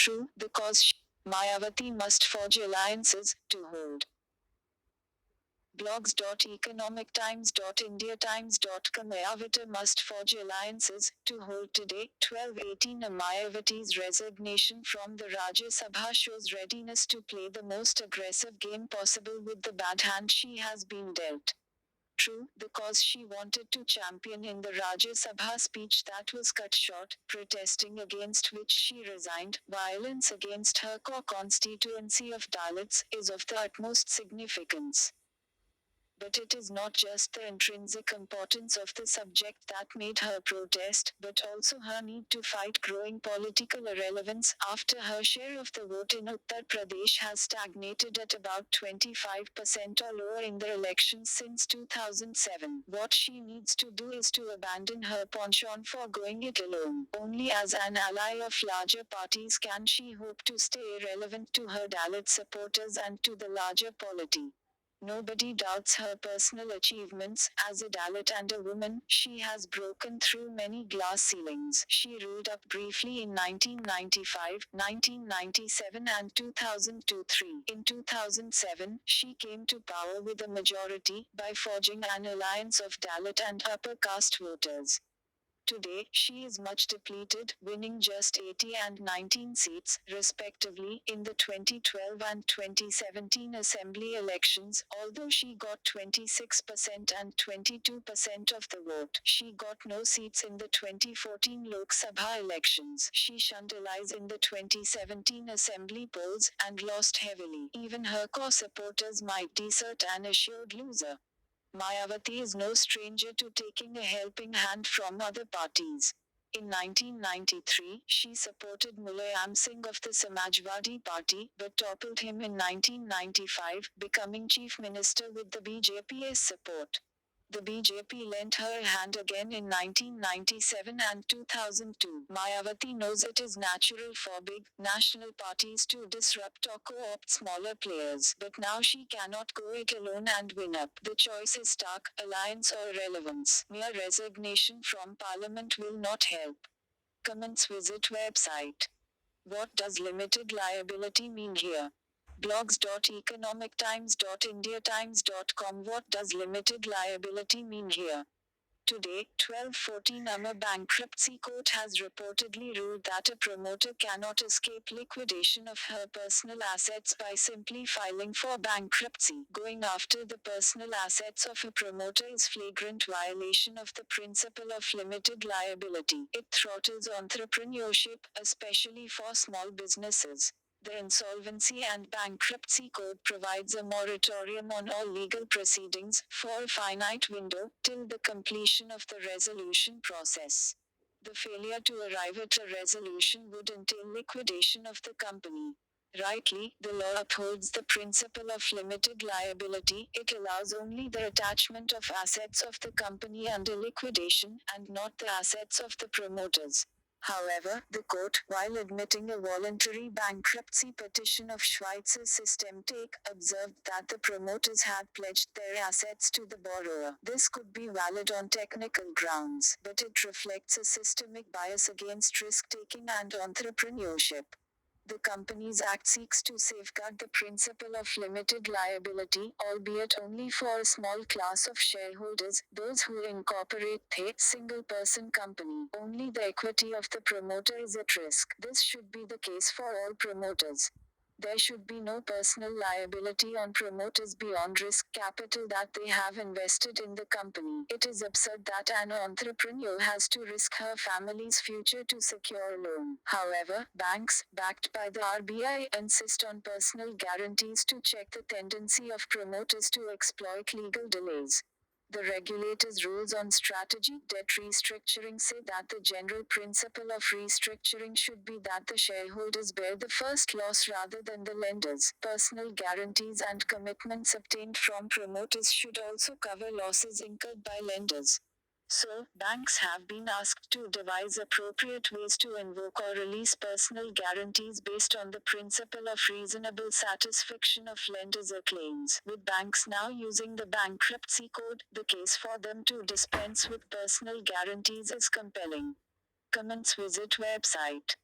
True, because Mayawati must forge alliances to hold. Blogs.economictimes.indiatimes.com Mayawati must forge alliances to hold today. 12:18 Mayawati's resignation from the Rajya Sabha shows readiness to play the most aggressive game possible with the bad hand she has been dealt. True, the cause she wanted to champion in the Rajya Sabha speech that was cut short, protesting against which she resigned, violence against her core constituency of Dalits, is of the utmost significance. But it is not just the intrinsic importance of the subject that made her protest, but also her need to fight growing political irrelevance after her share of the vote in Uttar Pradesh has stagnated at about 25% or lower in the elections since 2007. What she needs to do is to abandon her penchant for going it alone. Only as an ally of larger parties can she hope to stay relevant to her Dalit supporters and to the larger polity. Nobody doubts her personal achievements. As a Dalit and a woman, she has broken through many glass ceilings. She ruled up briefly in 1995, 1997 and 2002-3. In 2007, she came to power with a majority by forging an alliance of Dalit and upper caste voters. Today, she is much depleted, winning just 80 and 19 seats, respectively, in the 2012 and 2017 assembly elections. Although she got 26% and 22% of the vote, she got no seats in the 2014 Lok Sabha elections. She shunned allies in the 2017 assembly polls and lost heavily. Even her core supporters might desert an assured loser. Mayawati is no stranger to taking a helping hand from other parties. In 1993, she supported Mulayam Singh of the Samajwadi Party, but toppled him in 1995, becoming chief minister with the BJP's support. The BJP lent her a hand again in 1997 and 2002. Mayawati knows it is natural for big, national parties to disrupt or co-opt smaller players. But now she cannot go it alone and win up. The choice is stark, alliance or relevance. Mere resignation from parliament will not help. Comments. Visit website. What does limited liability mean here? blogs.economictimes.indiatimes.com What does limited liability mean here? Today, 12:14 a bankruptcy court has reportedly ruled that a promoter cannot escape liquidation of her personal assets by simply filing for bankruptcy. Going after the personal assets of a promoter is flagrant violation of the principle of limited liability. It throttles entrepreneurship, especially for small businesses. The Insolvency and Bankruptcy Code provides a moratorium on all legal proceedings, for a finite window, till the completion of the resolution process. The failure to arrive at a resolution would entail liquidation of the company. Rightly, the law upholds the principle of limited liability. It allows only the attachment of assets of the company under liquidation, and not the assets of the promoters. However, the court, while admitting a voluntary bankruptcy petition of Schweitzer Systemtech, observed that the promoters had pledged their assets to the borrower. This could be valid on technical grounds, but it reflects a systemic bias against risk-taking and entrepreneurship. The Companies Act seeks to safeguard the principle of limited liability, albeit only for a small class of shareholders, those who incorporate a single-person company. Only the equity of the promoter is at risk. This should be the case for all promoters. There should be no personal liability on promoters beyond risk capital that they have invested in the company. It is absurd that an entrepreneur has to risk her family's future to secure a loan. However, banks, backed by the RBI, insist on personal guarantees to check the tendency of promoters to exploit legal delays. The regulator's rules on strategic debt restructuring say that the general principle of restructuring should be that the shareholders bear the first loss rather than the lenders. Personal guarantees and commitments obtained from promoters should also cover losses incurred by lenders. So, banks have been asked to devise appropriate ways to invoke or release personal guarantees based on the principle of reasonable satisfaction of lenders' claims. With banks now using the bankruptcy code, the case for them to dispense with personal guarantees is compelling. Comments. Visit website.